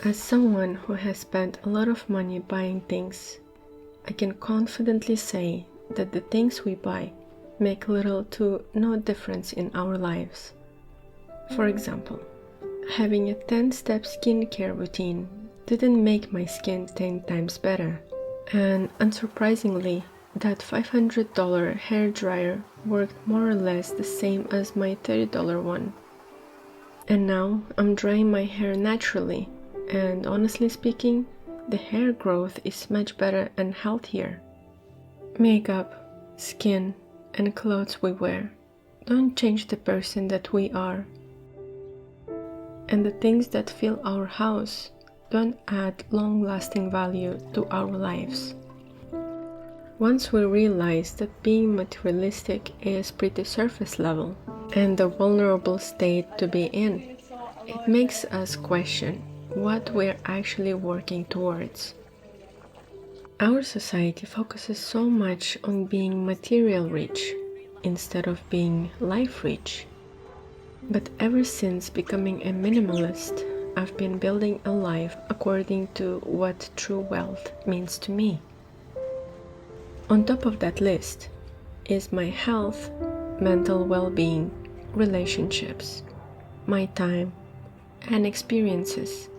As someone who has spent a lot of money buying things, I can confidently say that the things we buy make little to no difference in our lives. For example, having a 10-step skincare routine didn't make my skin 10 times better, and unsurprisingly, that $500 hair dryer worked more or less the same as my $30 one. And now I'm drying my hair naturally, and honestly speaking, the hair growth is much better and healthier. Makeup, skin, and clothes we wear don't change the person that we are. And the things that fill our house don't add long-lasting value to our lives. Once we realize that being materialistic is pretty surface level and a vulnerable state to be in, it makes us question what we're actually working towards. Our society focuses so much on being material rich instead of being life rich. But ever since becoming a minimalist, I've been building a life according to what true wealth means to me. On top of that list is my health, mental well-being, relationships, my time, and experiences.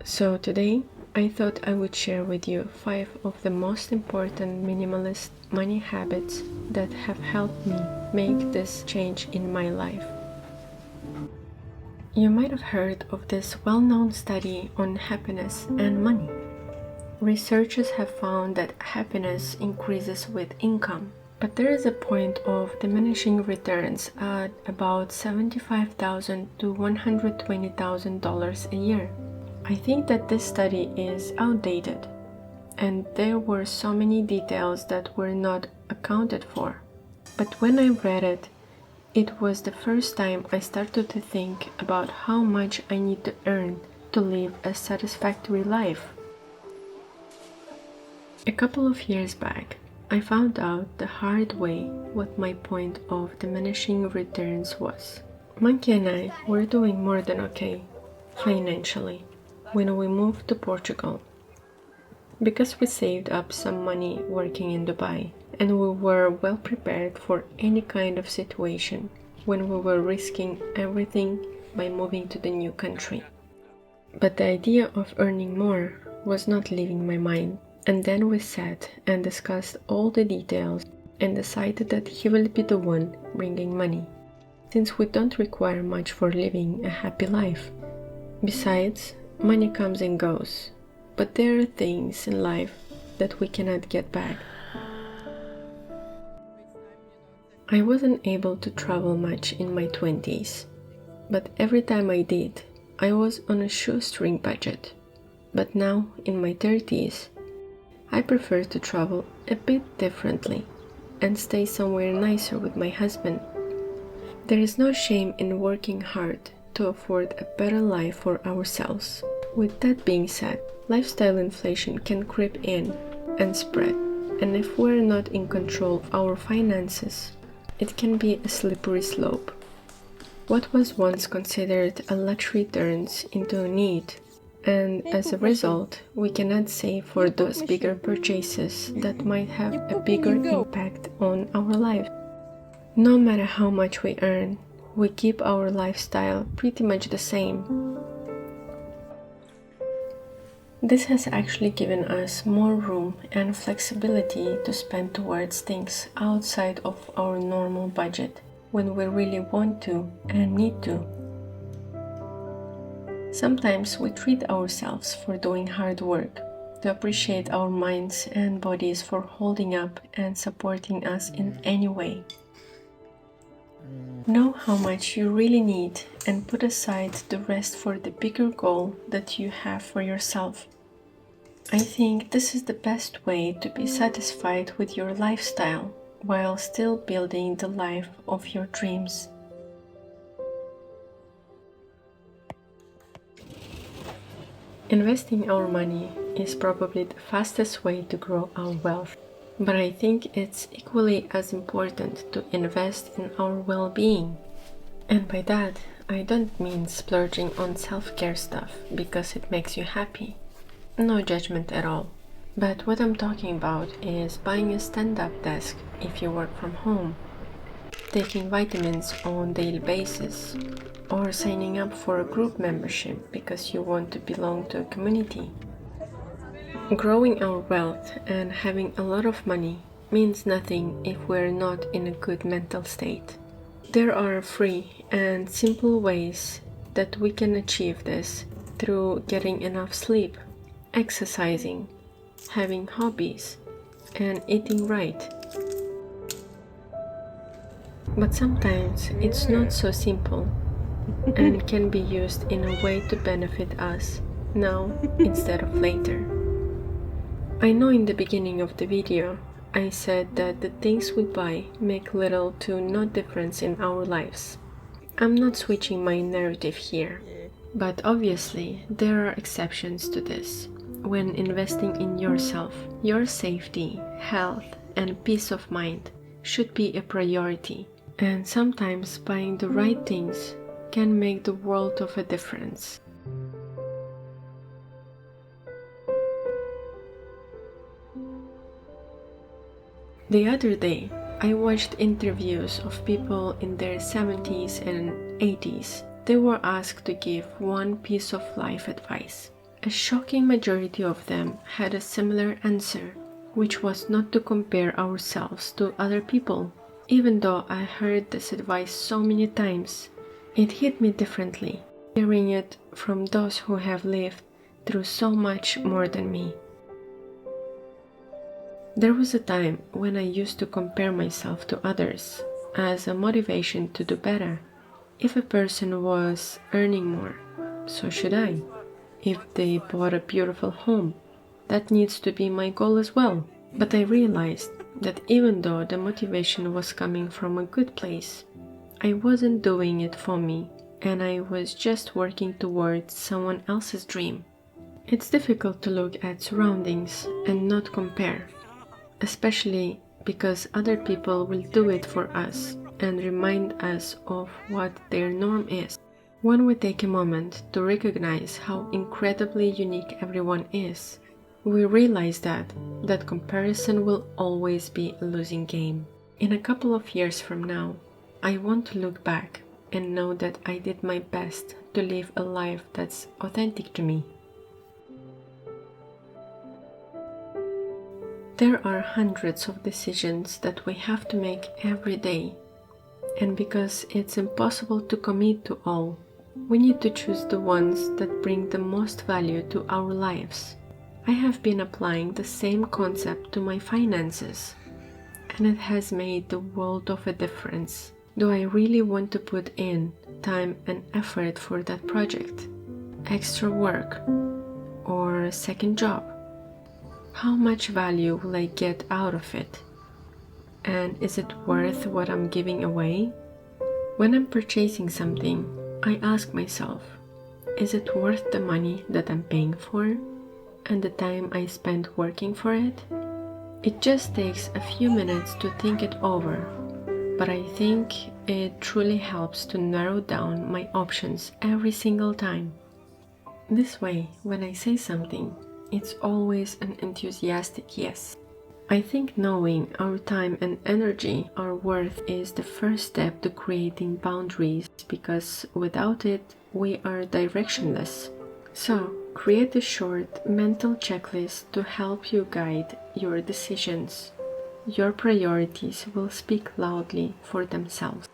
So today, I thought I would share with you 5 of the most important minimalist money habits that have helped me make this change in my life. You might have heard of this well-known study on happiness and money. Researchers have found that happiness increases with income, but there is a point of diminishing returns at about $75,000 to $120,000 a year. I think that this study is outdated, and there were so many details that were not accounted for. But when I read it, it was the first time I started to think about how much I need to earn to live a satisfactory life. A couple of years back, I found out the hard way what my point of diminishing returns was. Monkey and I were doing more than okay financially when we moved to Portugal, because we saved up some money working in Dubai, and we were well prepared for any kind of situation when we were risking everything by moving to the new country. But the idea of earning more was not leaving my mind, and then we sat and discussed all the details and decided that he will be the one bringing money, since we don't require much for living a happy life. Besides, money comes and goes, but there are things in life that we cannot get back. I wasn't able to travel much in my 20s, but every time I did, I was on a shoestring budget. But now, in my 30s, I prefer to travel a bit differently and stay somewhere nicer with my husband. There is no shame in working hard to afford a better life for ourselves. With that being said, lifestyle inflation can creep in and spread, and if we're not in control of our finances, it can be a slippery slope. What was once considered a luxury turns into a need, and as a result, we cannot save for those bigger purchases that might have a bigger impact on our lives. No matter how much we earn, we keep our lifestyle pretty much the same. This has actually given us more room and flexibility to spend towards things outside of our normal budget when we really want to and need to. Sometimes we treat ourselves for doing hard work, to appreciate our minds and bodies for holding up and supporting us in any way. Know how much you really need and put aside the rest for the bigger goal that you have for yourself. I think this is the best way to be satisfied with your lifestyle while still building the life of your dreams. Investing our money is probably the fastest way to grow our wealth, but I think it's equally as important to invest in our well-being. And by that, I don't mean splurging on self-care stuff because it makes you happy. No judgment at all. But what I'm talking about is buying a stand-up desk if you work from home, taking vitamins on a daily basis, or signing up for a group membership because you want to belong to a community. Growing our wealth and having a lot of money means nothing if we're not in a good mental state. There are free and simple ways that we can achieve this through getting enough sleep, exercising, having hobbies, and eating right. But sometimes it's not so simple and can be used in a way to benefit us now instead of later. I know in the beginning of the video I said that the things we buy make little to no difference in our lives. I'm not switching my narrative here, but obviously there are exceptions to this. When investing in yourself, your safety, health, and peace of mind should be a priority, and sometimes buying the right things can make the world of a difference. The other day, I watched interviews of people in their 70s and 80s. They were asked to give one piece of life advice. A shocking majority of them had a similar answer, which was not to compare ourselves to other people. Even though I heard this advice so many times, it hit me differently, hearing it from those who have lived through so much more than me. There was a time when I used to compare myself to others as a motivation to do better. If a person was earning more, so should I. If they bought a beautiful home, that needs to be my goal as well. But I realized that even though the motivation was coming from a good place, I wasn't doing it for me, and I was just working towards someone else's dream. It's difficult to look at surroundings and not compare, especially because other people will do it for us and remind us of what their norm is. When we take a moment to recognize how incredibly unique everyone is, we realize that comparison will always be a losing game. In a couple of years from now, I want to look back and know that I did my best to live a life that's authentic to me. There are hundreds of decisions that we have to make every day, and because it's impossible to commit to all, we need to choose the ones that bring the most value to our lives. I have been applying the same concept to my finances, and it has made the world of a difference. Do I really want to put in time and effort for that project, extra work, or a second job? How much value will I get out of it? And is it worth what I'm giving away? When I'm purchasing something, I ask myself, is it worth the money that I'm paying for and the time I spend working for it? It just takes a few minutes to think it over, but I think it truly helps to narrow down my options every single time. This way, when I say something, it's always an enthusiastic yes. I think knowing our time and energy are worth is the first step to creating boundaries, because without it, we are directionless. So, create a short mental checklist to help you guide your decisions. Your priorities will speak loudly for themselves.